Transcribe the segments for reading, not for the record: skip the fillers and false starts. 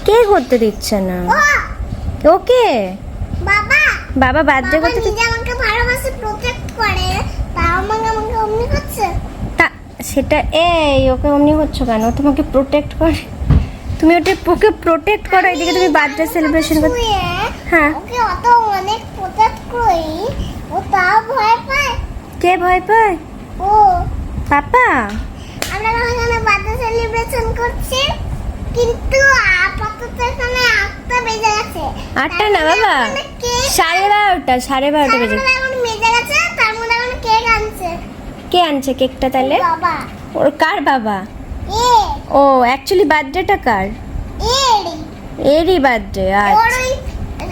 কে করতে দিচ্ছে না? ওকে বাবা বাবা বার্থডে করতে নিজে আমাকে ভালোবাসে প্রোটেক্ট করে, তাও আমাকে অমনি করছে। সেটা এই ওকে অমনি হচ্ছে কেন? তোমাকে প্রোটেক্ট করে, তুমি ওকে প্রোটেক্ট করো, এদিকে তুমি বার্থডে সেলিব্রেশন করতে। হ্যাঁ ওকে অত অনেক প্রোটেক্ট করি, ও তাও ভয় পায়। কে ভয় পায়? ও পাপা। আমরা এখানে বার্থডে সেলিব্রেশন করছি, কিন্তু আপাতত এখানে 8টা বেজে গেছে। 8টা না বাবা, 12:30 12:30 বেজে গেছে। এখন বেজে গেছে, তার মধ্যে এখন কেক আনছে। কে আনছে কেকটা তাহলে? বাবা। ওর কার বাবা? এ ও অ্যাকচুয়ালি বার্থডেটা কার? এরি এরই বার্থডে। ওর আচ্ছা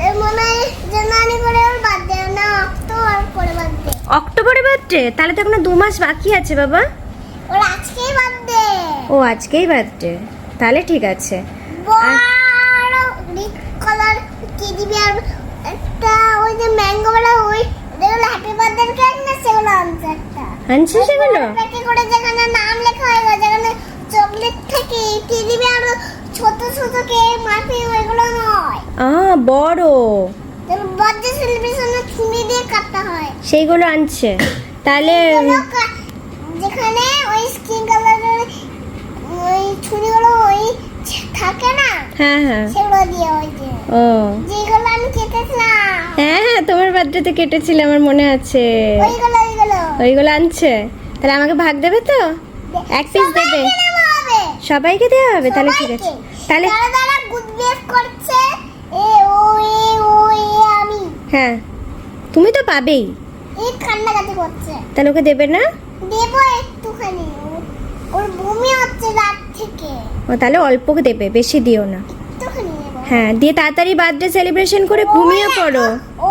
ওই মনে হয় জানুয়ারি করে ওর বার্থডে, না অক্টোবর করে বার্থডে। অক্টোবরে বার্থডে? তাহলে তো এখনো 2 মাস বাকি আছে বাবা। ওর আজকেই বার্থডে। ও আজকেই বার্থডে, তাহলে ঠিক আছে। বড় রেড কালার টেডি বিয়ার, একটা ওই যে ম্যাঙ্গো वाला, ওই যেগুলো হ্যাপি বার্থডে কেক না, সেগুলো আনছে একটা। আনছে সেগুলো? প্যাকে করে যেখানে নাম লেখা হয়, যেখানে চকলেট থাকে, টেডি বিয়ার ছোট ছোট কেক মাফি, ওইগুলো নয়। বড় বার্থডে সেলিব্রেশনে ছুরি দিয়ে কাটতে হয়, সেইগুলো আনছে তাহলে। যেখানে ওই স্কিন কালারের ওই ছুরিগুলো ওই থাকে না, হ্যাঁ হ্যাঁ সেগুলো দিয়ে ওই যে ও যেগুলো আমি কেটেছিলাম, হ্যাঁ হ্যাঁ তোমার বার্থডেতে কেটেছিল আমার মনে আছে। ওইগুলো আনছে, তাহলে আমাকে ভাগ দেবে তো? এক পিস দেবে? সবাইকে দেওয়া হবে, তাহলে ঠিক আছে। তাহলে যারা গুড বিহেভ করছে, এ ও এ ও এ আমি, হ্যাঁ তুমি তো পাবেই। এই কান্নাকাটি করছে, তাহলে ওকে দেবে না? দেবো একটুখানি, ওর বমি হচ্ছে রাত থেকে। ও তাহলে অল্পকে দেবে, বেশি দিও না। একটুখানি দেবো। হ্যাঁ দিয়ে তাড়াতাড়ি বার্থডে সেলিব্রেশন করে ঘুমিয়ে পড়ো।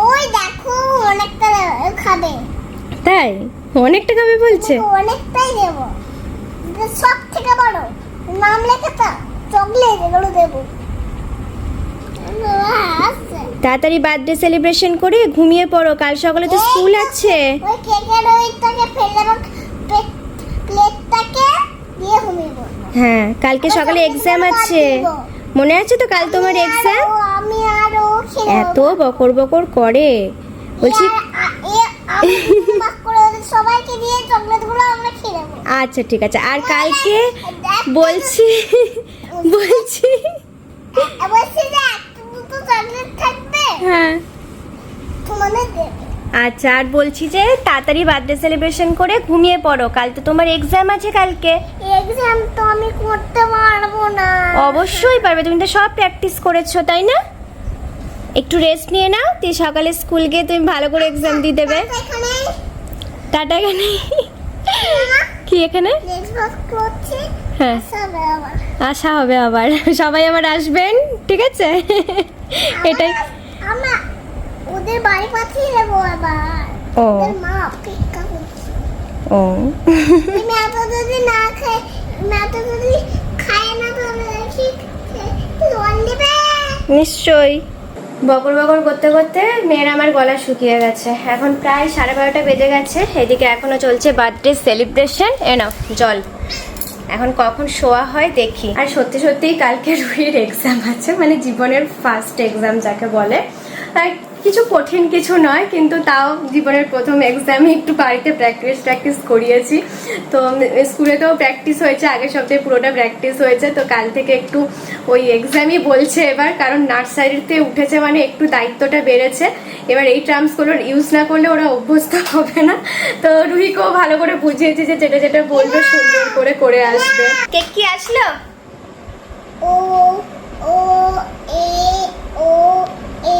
ওই দেখো অনেকটা খাবে। তাই অনেকটা খাবে বলছে? অনেকটাই দেবো, সব থেকে বড় নাম লেখা তা চকলেট, এগুলো দেবো। তাড়াতাড়ি বার্থডে সেলিব্রেশন করে ঘুমিয়ে পড়ো, কাল সকালে তো স্কুল আছে। ওই কেকের ওইটাকে ফেলে রাখ, প্লেটটাকে দিয়ে ঘুমিয়ে পড়ো। হ্যাঁ কালকে সকালে এক্সাম আছে, মনে আছে তো? কাল তোমার এক্সাম। আমি আরো এত বকর বকর করে, বলছি সবাইকে দিয়ে চকলেটগুলো আমরা খেয়ে নেবো। আচ্ছা ঠিক আছে। আর কালকে বলছি বলছি বলছি যে একটা দুটো চকলেট থাকবে, হ্যাঁ তোমাদের দেবে। আচ্ছা আর বলছি যে তাড়াতাড়ি বার্থডে সেলিব্রেশন করে ঘুমিয়ে পড়ো, কাল তো তোমার এক্সাম আছে কালকে। এক্সাম তো আমি করতে পারবো না। অবশ্যই পারবে, তুমি তো সব প্র্যাকটিস করেছো তাই না? একটু রেস্ট নিয়ে নাও, তুই সকালে স্কুল গিয়ে তুমি ভালো করে এক্সাম দিয়ে দেবে। এখানে টাটা। এখানে কি? এখানে হ্যাঁ আসা হবে আবার, সবাই আবার আসবেন, ঠিক আছে? এটাই আমরা ওদের বাড়ি পাঠিয়ে দেবো আবার। ও ওদের মা অপেক্ষা করছে। ও তুমি এত যদি না খায়, এত যদি খায় না, তাহলে কি জল দেবে? নিশ্চয়ই। বকর বকর করতে করতে মেয়ের আমার গলা শুকিয়ে গেছে, এখন প্রায় 12:30 বেজে গেছে, এদিকে এখনো চলছে বার্থডে সেলিব্রেশন। নাও জল, এখন কখন শোয়া হয় দেখি। আর সত্যি সত্যিই কালকে রুহির এক্সাম আছে, মানে জীবনের ফার্স্ট এক্সাম যাকে বলে। আর কিছু কঠিন কিছু নয়, কিন্তু তাও জীবনের প্রথম এক্সামে একটু বাড়িতে প্র্যাকটিস করিয়েছি। তো স্কুলে তো প্র্যাকটিস হয়েছে, আগের সপ্তাহে পুরোটা প্র্যাকটিস হয়েছে, তো কাল থেকে একটু ওই এক্সামই বলছে এবার, কারণ নার্সারিতে উঠেছে মানে একটু দায়িত্বটা বেড়েছে। এবার এই টার্মসগুলো ইউজ না করলে ওরা অভ্যস্ত হবে না, তো রুহিকেও ভালো করে বুঝিয়েছি যে যেটা যেটা বলবে সুন্দর করে আসবে। কেক কি আসলো? ও ও এ ও এ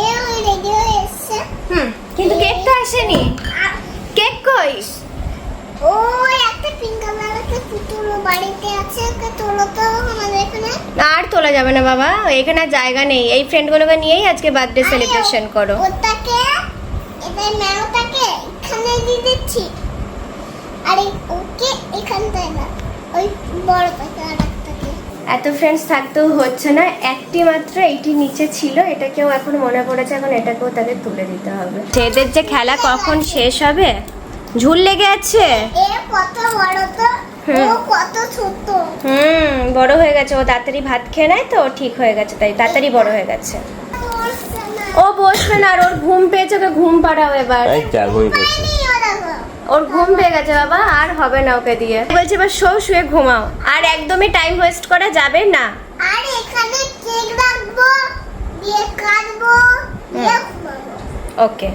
এ ওই রেডি হয়ে এসছে। কিন্তু কেক তো আসেনি। কেক কই? ওই একটা পিঙ্ক কালারের পুতুল বাড়িতে আছে, ওকে তোলো তো আমাদের এখানে। আর তোলা যাবে না বাবা, এখানে আর জায়গা নেই। এই ফ্রেন্ডগুলোকে নিয়েই আজকে বার্থডে সেলিব্রেশন করো। ওটাকে এটা ম্যাওটাকে এখানে দিয়ে দিচ্ছি, আর ওকে এখানটায় না, ওই বড়টাকে আর একটাকে। এত ফ্রেন্ডস থাকতেও হচ্ছে না, একটি মাত্র এইটি নিচে ছিল, এটাকেও এখন মনে পড়েছে, এখন এটাকেও তাদের তুলে দিতে হবে। এদের যে খেলা কখন শেষ হবে, ঝুল লেগে আছে। এ কত বড় তো ও কত ছোট। বড় হয়ে গেছে, ও তাড়াতাড়ি ভাত খেয়ে নেয় তো ঠিক হয়ে গেছে, তাই তাড়াতাড়ি বড় হয়ে গেছে। ও বসবে না, আর ওর ঘুম পেয়েছে, ওকে ঘুম পাড়াও এবার। এই যা ঘুমিয়ে পড়ছে। ওর ঘুম পেয়ে গেছে বাবা, আর হবে না ওকে দিয়ে। বলছে এবার শুয়ে ঘুমাও, আর একদমই টাইম ওয়েস্ট করা যাবে না। আর এখানে কেক রাখবো, দিয়ে কাটবো, দিয়ে ঘুমাবো। ওকে।